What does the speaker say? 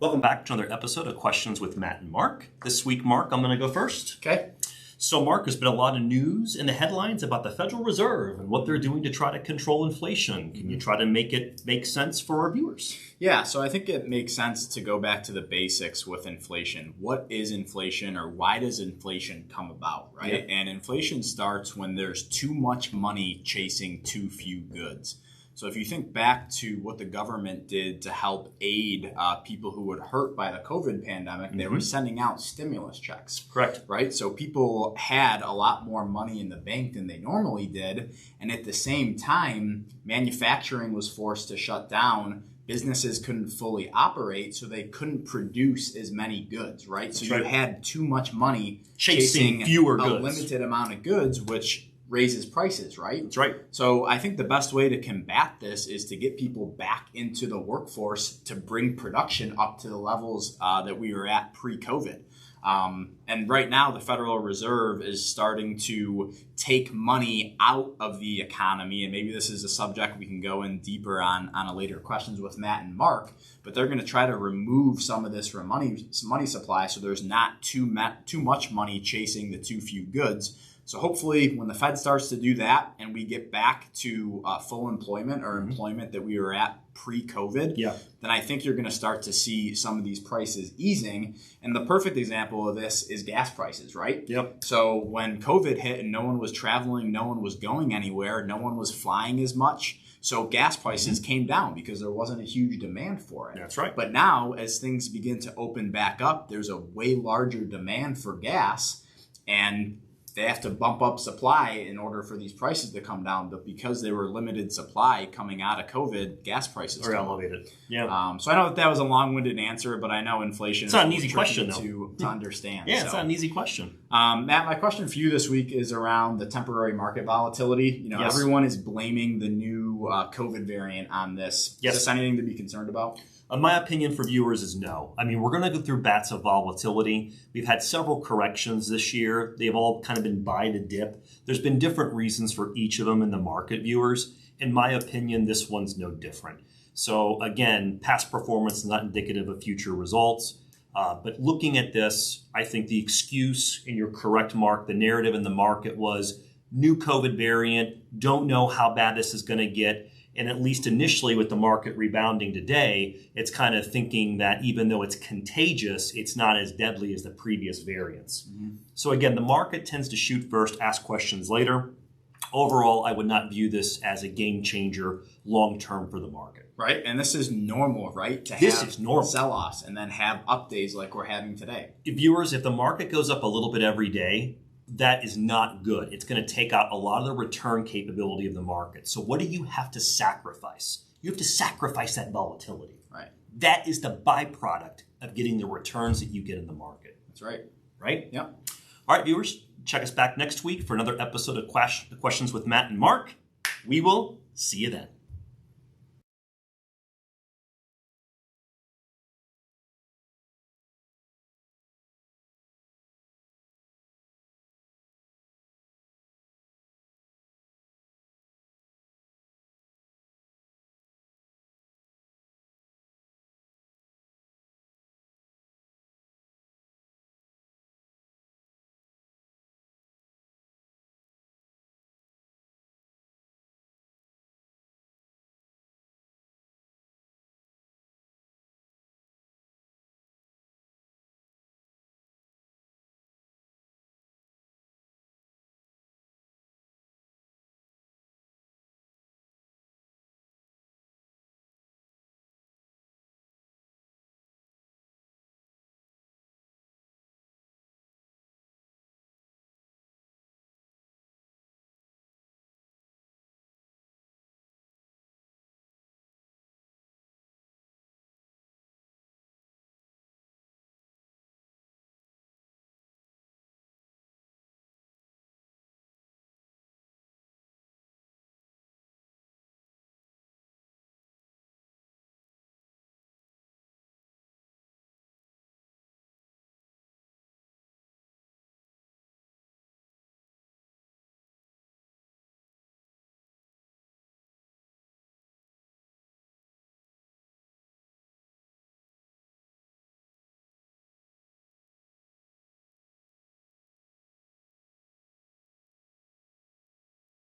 Welcome back to another episode of Questions with Matt and Mark. This week, Mark, I'm going to go first. Okay. So, Mark, there's been a lot of news in the headlines about the Federal Reserve and what they're doing to try to control inflation. Can you try to make it make sense for our viewers? Yeah, so I think it makes sense to go back to the basics with inflation. What is inflation, or why does inflation come about, right? Yep. And inflation starts when there's too much money chasing too few goods. So if you think back to what the government did to help aid people who were hurt by the COVID pandemic, they were sending out stimulus checks. Correct. Right? So people had a lot more money in the bank than they normally did. And at the same time, manufacturing was forced to shut down. Businesses couldn't fully operate, so they couldn't produce as many goods, right? So you had too much money chasing fewer a goods. limited amount of goods, which raises prices, right? That's right. So I think the best way to combat this is to get people back into the workforce to bring production up to the levels that we were at pre-COVID. And right now, the Federal Reserve is starting to take money out of the economy. And maybe this is a subject we can go in deeper on a later Questions with Matt and Mark. But they're going to try to remove some of this from money supply so there's not too much money chasing the too few goods. So hopefully when the Fed starts to do that and we get back to full employment or employment that we were at pre-COVID, then I think you're going to start to see some of these prices easing. And the perfect example of this is gas prices, right? Yep. So when COVID hit and no one was traveling, no one was going anywhere, no one was flying as much, so gas prices came down because there wasn't a huge demand for it. That's right. But now as things begin to open back up, there's a way larger demand for gas, and they have to bump up supply in order for these prices to come down. But because they were limited supply coming out of COVID, gas prices are elevated. Yeah. So I know that was a long-winded answer, but I know inflation it's not an easy question to understand. Yeah, it's not an easy question. Matt, my question for you this week is around the temporary market volatility. You know, everyone is blaming the new COVID variant on this. Yes. Is this anything to be concerned about? My opinion for viewers is no. I mean, we're going to go through bouts of volatility. We've had several corrections this year. They've all kind of been buy the dip. There's been different reasons for each of them in the market, viewers. In my opinion, this one's no different. So again, past performance is not indicative of future results. But looking at this, I think the excuse, and you're correct, Mark, the narrative in the market was new COVID variant, don't know how bad this is going to get. And at least initially with the market rebounding today, it's kind of thinking that even though it's contagious, it's not as deadly as the previous variants. So again, the market tends to shoot first, ask questions later. Overall, I would not view this as a game changer long-term for the market. Right, and this is normal, right? This is normal. Sell-offs and then have up days like we're having today. Viewers, if the market goes up a little bit every day, that is not good. It's going to take out a lot of the return capability of the market. So what do you have to sacrifice? You have to sacrifice that volatility. Right. That is the byproduct of getting the returns that you get in the market. That's right. Right? Yep. All right, viewers, check us back next week for another episode of Questions with Matt and Mark. We will see you then.